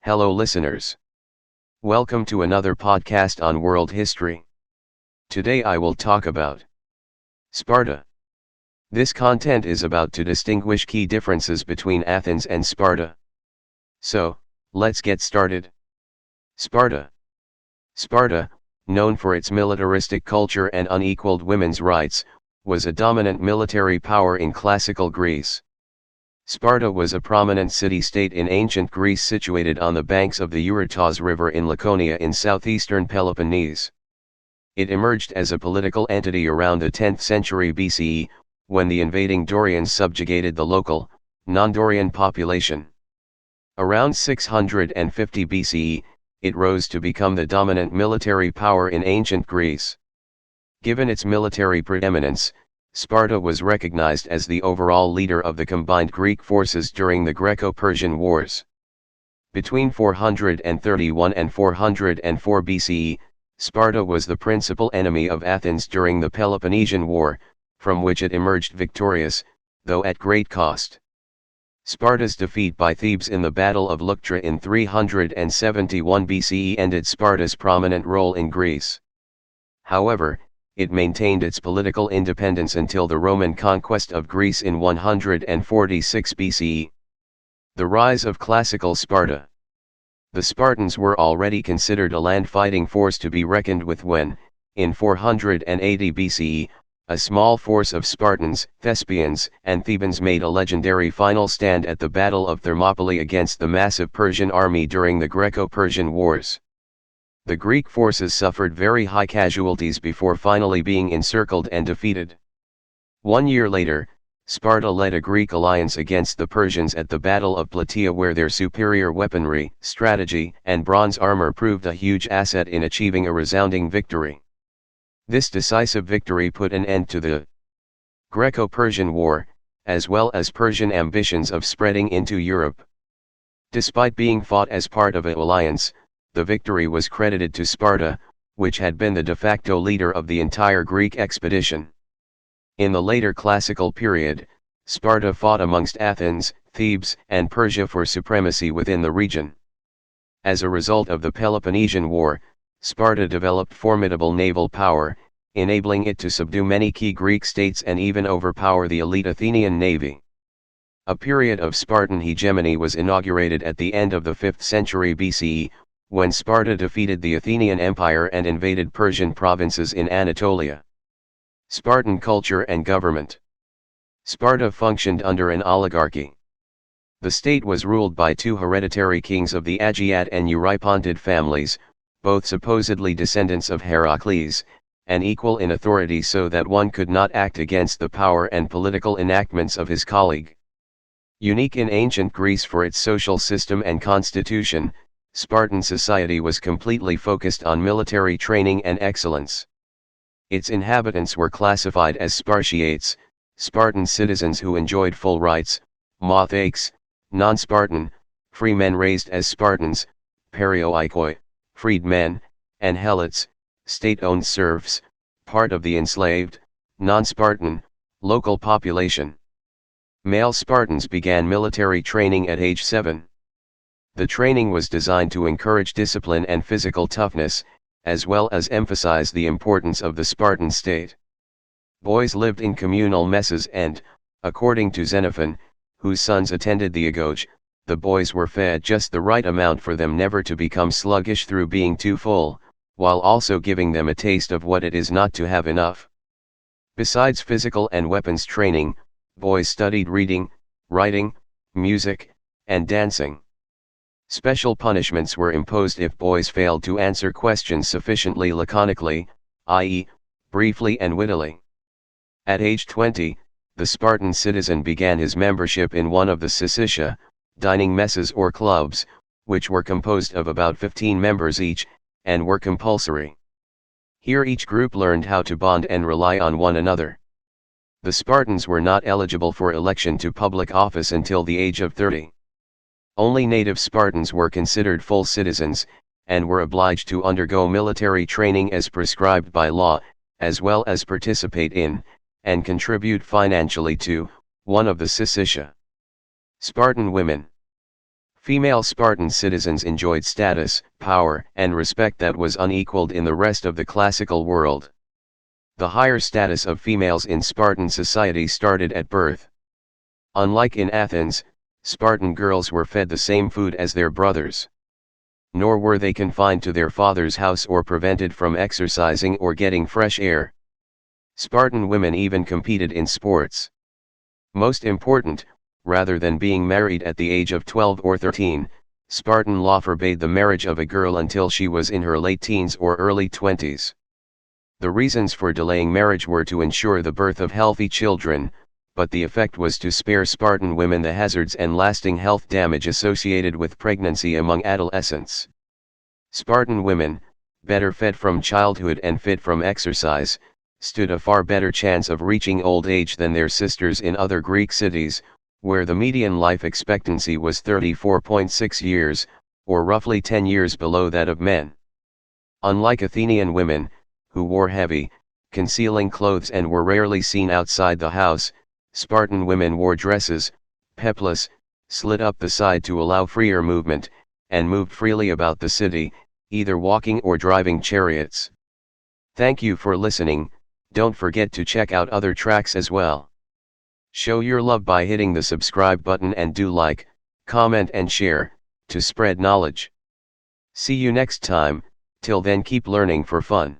Hello listeners. Welcome to another podcast on world history. Today I will talk about Sparta. This content is about to distinguish key differences between Athens and Sparta. So, let's get started. Sparta. Sparta, known for its militaristic culture and unequaled women's rights, was a dominant military power in classical Greece. Sparta was a prominent city-state in ancient Greece situated on the banks of the Eurotas River in Laconia in southeastern Peloponnese. It emerged as a political entity around the 10th century BCE, when the invading Dorians subjugated the local, non-Dorian population. Around 650 BCE, it rose to become the dominant military power in ancient Greece. Given its military preeminence, Sparta was recognized as the overall leader of the combined Greek forces during the Greco-Persian Wars. Between 431 and 404 BCE, Sparta was the principal enemy of Athens during the Peloponnesian War, from which it emerged victorious, though at great cost. Sparta's defeat by Thebes in the Battle of Leuctra in 371 BCE ended Sparta's prominent role in Greece. However, it maintained its political independence until the Roman conquest of Greece in 146 BCE. The rise of classical Sparta. The Spartans were already considered a land-fighting force to be reckoned with when, in 480 BCE, a small force of Spartans, Thespians, and Thebans made a legendary final stand at the Battle of Thermopylae against the massive Persian army during the Greco-Persian Wars. The Greek forces suffered very high casualties before finally being encircled and defeated. 1 year later, Sparta led a Greek alliance against the Persians at the Battle of Plataea, where their superior weaponry, strategy, and bronze armor proved a huge asset in achieving a resounding victory. This decisive victory put an end to the Greco-Persian War, as well as Persian ambitions of spreading into Europe. Despite being fought as part of an alliance, the victory was credited to Sparta, which had been the de facto leader of the entire Greek expedition. In the later classical period, Sparta fought amongst Athens, Thebes, and Persia for supremacy within the region. As a result of the Peloponnesian War, Sparta developed formidable naval power, enabling it to subdue many key Greek states and even overpower the elite Athenian navy. A period of Spartan hegemony was inaugurated at the end of the 5th century BCE, when Sparta defeated the Athenian Empire and invaded Persian provinces in Anatolia. Spartan culture and government. Sparta functioned under an oligarchy. The state was ruled by two hereditary kings of the Agiad and Eurypontid families, both supposedly descendants of Heracles, and equal in authority so that one could not act against the power and political enactments of his colleague. Unique in ancient Greece for its social system and constitution, Spartan society was completely focused on military training and excellence. Its inhabitants were classified as Spartiates, Spartan citizens who enjoyed full rights, Mothakes, non-Spartan, free men raised as Spartans, Perioikoi, freedmen, and Helots, state-owned serfs, part of the enslaved, non-Spartan, local population. Male Spartans began military training at age 7. The training was designed to encourage discipline and physical toughness, as well as emphasize the importance of the Spartan state. Boys lived in communal messes and, according to Xenophon, whose sons attended the agoge, the boys were fed just the right amount for them never to become sluggish through being too full, while also giving them a taste of what it is not to have enough. Besides physical and weapons training, boys studied reading, writing, music, and dancing. Special punishments were imposed if boys failed to answer questions sufficiently laconically, i.e., briefly and wittily. At age 20, the Spartan citizen began his membership in one of the syssitia, dining messes or clubs, which were composed of about 15 members each, and were compulsory. Here each group learned how to bond and rely on one another. The Spartans were not eligible for election to public office until the age of 30. Only native Spartans were considered full citizens, and were obliged to undergo military training as prescribed by law, as well as participate in, and contribute financially to, one of the syssitia. Spartan women. Female Spartan citizens enjoyed status, power, and respect that was unequaled in the rest of the classical world. The higher status of females in Spartan society started at birth. Unlike in Athens, Spartan girls were fed the same food as their brothers. Nor were they confined to their father's house or prevented from exercising or getting fresh air. Spartan women even competed in sports. Most important, rather than being married at the age of 12 or 13, Spartan law forbade the marriage of a girl until she was in her late teens or early 20s. The reasons for delaying marriage were to ensure the birth of healthy children, but the effect was to spare Spartan women the hazards and lasting health damage associated with pregnancy among adolescents. Spartan women, better fed from childhood and fit from exercise, stood a far better chance of reaching old age than their sisters in other Greek cities, where the median life expectancy was 34.6 years, or roughly 10 years below that of men. Unlike Athenian women, who wore heavy, concealing clothes and were rarely seen outside the house, Spartan women wore dresses, peplos, slit up the side to allow freer movement, and moved freely about the city, either walking or driving chariots. Thank you for listening. Don't forget to check out other tracks as well. Show your love by hitting the subscribe button and do like, comment and share, to spread knowledge. See you next time. Till then, keep learning for fun.